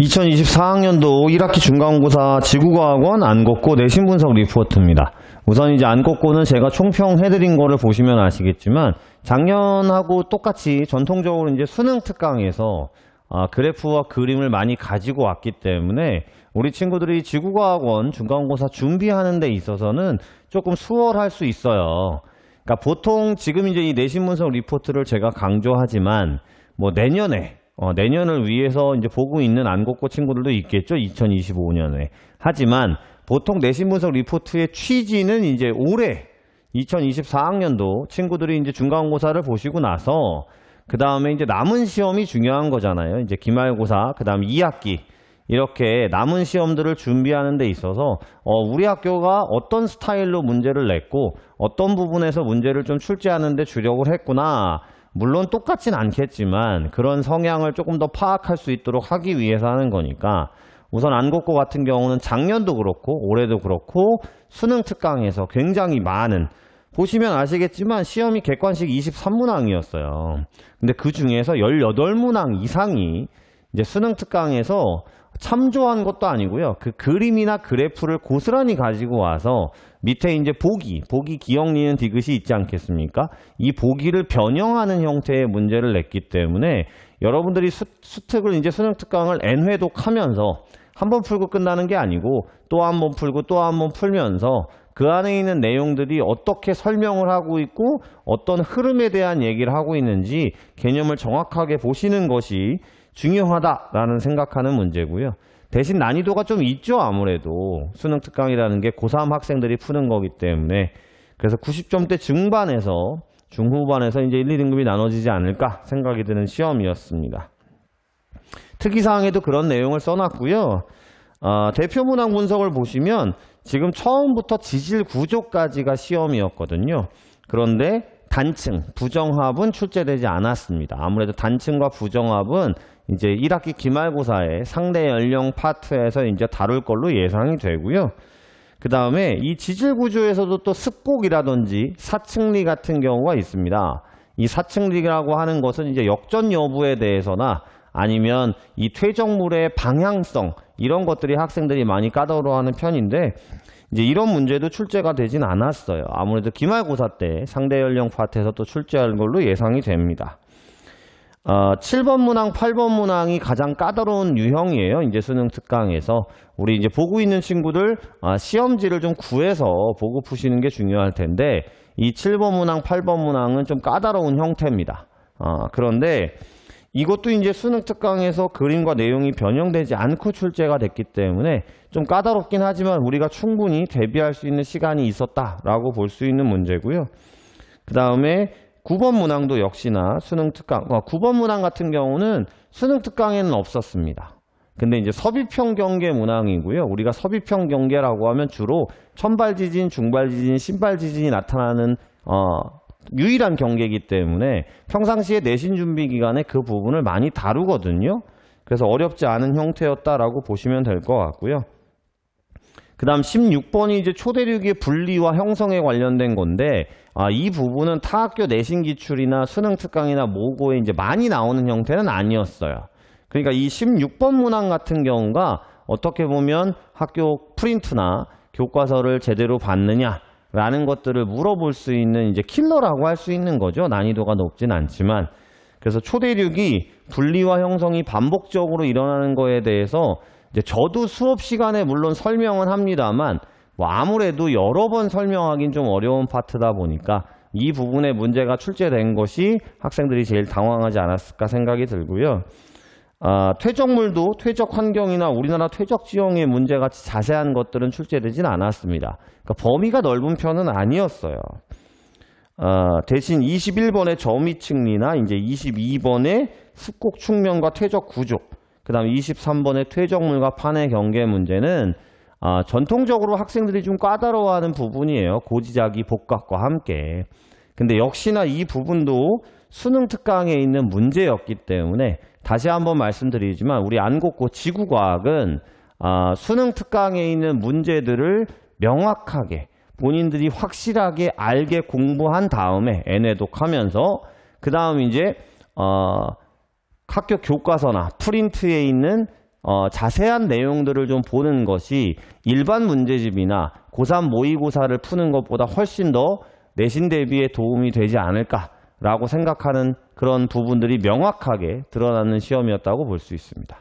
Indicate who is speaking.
Speaker 1: 2024학년도 1학기 중간고사 지구과학원 안곡고 내신 분석 리포트입니다. 우선 이제 안곡고는 제가 총평해드린 거를 보시면 아시겠지만 작년하고 똑같이 전통적으로 이제 수능 특강에서 그래프와 그림을 많이 가지고 왔기 때문에 우리 친구들이 지구과학원 중간고사 준비하는 데 있어서는 조금 수월할 수 있어요. 그러니까 보통 지금 이제 이 내신 분석 리포트를 제가 강조하지만 뭐 내년을 위해서 이제 보고 있는 안곡고 친구들도 있겠죠. 2025년에. 하지만 보통 내신 분석 리포트의 취지는 이제 올해 2024학년도 친구들이 이제 중간고사를 보시고 나서 그 다음에 이제 남은 시험이 중요한 거잖아요. 이제 기말고사, 그 다음 2학기 이렇게 남은 시험들을 준비하는 데 있어서 우리 학교가 어떤 스타일로 문제를 냈고 어떤 부분에서 문제를 좀 출제하는 데 주력을 했구나. 물론 똑같진 않겠지만 그런 성향을 조금 더 파악할 수 있도록 하기 위해서 하는 거니까 우선 안곡고 같은 경우는 작년도 그렇고 올해도 그렇고 수능 특강에서 굉장히 많은 보시면 아시겠지만 시험이 객관식 23문항이었어요. 근데 그 중에서 18문항 이상이 이제 수능 특강에서 참조한 것도 아니고요. 그 그림이나 그래프를 고스란히 가지고 와서 밑에 이제 보기 기억, 니은, 디귿이 있지 않겠습니까? 이 보기를 변형하는 형태의 문제를 냈기 때문에 여러분들이 수특을 이제 수능 특강을 N회독 하면서 한 번 풀고 끝나는 게 아니고 또 한 번 풀고 또 한 번 풀면서 그 안에 있는 내용들이 어떻게 설명을 하고 있고 어떤 흐름에 대한 얘기를 하고 있는지 개념을 정확하게 보시는 것이 중요하다라는 생각하는 문제고요. 대신 난이도가 좀 있죠. 아무래도 수능 특강이라는 게 고3 학생들이 푸는 거기 때문에 그래서 90점대 중후반에서 이제 1, 2등급이 나눠지지 않을까 생각이 드는 시험이었습니다. 특이사항에도 그런 내용을 써놨고요. 대표 문항 분석을 보시면 지금 처음부터 지질 구조까지가 시험이었거든요. 그런데 단층, 부정합은 출제되지 않았습니다. 아무래도 단층과 부정합은 이제 1학기 기말고사의 상대 연령 파트에서 이제 다룰 걸로 예상이 되고요. 그 다음에 이 지질 구조에서도 또 습곡이라든지 사층리 같은 경우가 있습니다. 이 사층리라고 하는 것은 이제 역전 여부에 대해서나 아니면 이 퇴적물의 방향성 이런 것들이 학생들이 많이 까다로워하는 편인데 이제 이런 문제도 출제가 되진 않았어요. 아무래도 기말고사 때 상대 연령 파트에서 또 출제할 걸로 예상이 됩니다. 7번 문항, 8번 문항이 가장 까다로운 유형이에요. 이제 수능 특강에서 우리 이제 보고 있는 친구들 시험지를 좀 구해서 보고 푸시는 게 중요할 텐데 이 7번 문항, 8번 문항은 좀 까다로운 형태입니다. 그런데 이것도 이제 수능 특강에서 그림과 내용이 변형되지 않고 출제가 됐기 때문에 좀 까다롭긴 하지만 우리가 충분히 대비할 수 있는 시간이 있었다라고 볼 수 있는 문제고요. 그 다음에 9번 문항도 역시나 수능 특강, 9번 문항 같은 경우는 수능 특강에는 없었습니다. 근데 이제 서비평 경계 문항이고요. 우리가 서비평 경계라고 하면 주로 천발 지진, 중발 지진, 신발 지진이 나타나는 유일한 경계이기 때문에 평상시에 내신 준비 기간에 그 부분을 많이 다루거든요. 그래서 어렵지 않은 형태였다라고 보시면 될 것 같고요. 그 다음 16번이 이제 초대륙의 분리와 형성에 관련된 건데 이 부분은 타학교 내신 기출이나 수능 특강이나 모고에 이제 많이 나오는 형태는 아니었어요. 그러니까 이 16번 문항 같은 경우가 어떻게 보면 학교 프린트나 교과서를 제대로 봤느냐 라는 것들을 물어볼 수 있는 이제 킬러라고 할 수 있는 거죠. 난이도가 높진 않지만. 그래서 초대륙이 분리와 형성이 반복적으로 일어나는 거에 대해서 이제 저도 수업 시간에 물론 설명은 합니다만 뭐 아무래도 여러 번 설명하긴 좀 어려운 파트다 보니까 이 부분에 문제가 출제된 것이 학생들이 제일 당황하지 않았을까 생각이 들고요. 퇴적물도 퇴적 환경이나 우리나라 퇴적 지형의 문제같이 자세한 것들은 출제되진 않았습니다. 그러니까 범위가 넓은 편은 아니었어요. 대신 21번의 저미층리나 이제 22번의 습곡 측면과 퇴적 구조, 그 다음 23번의 퇴적물과 판의 경계 문제는 전통적으로 학생들이 좀 까다로워하는 부분이에요. 고지자기 복각과 함께. 근데 역시나 이 부분도 수능 특강에 있는 문제였기 때문에 다시 한번 말씀드리지만 우리 안곡고 지구과학은 수능 특강에 있는 문제들을 명확하게 본인들이 확실하게 알게 공부한 다음에 N회독하면서 그 다음 이제 학교 교과서나 프린트에 있는 자세한 내용들을 좀 보는 것이 일반 문제집이나 고3 모의고사를 푸는 것보다 훨씬 더 내신 대비에 도움이 되지 않을까라고 생각하는 그런 부분들이 명확하게 드러나는 시험이었다고 볼 수 있습니다.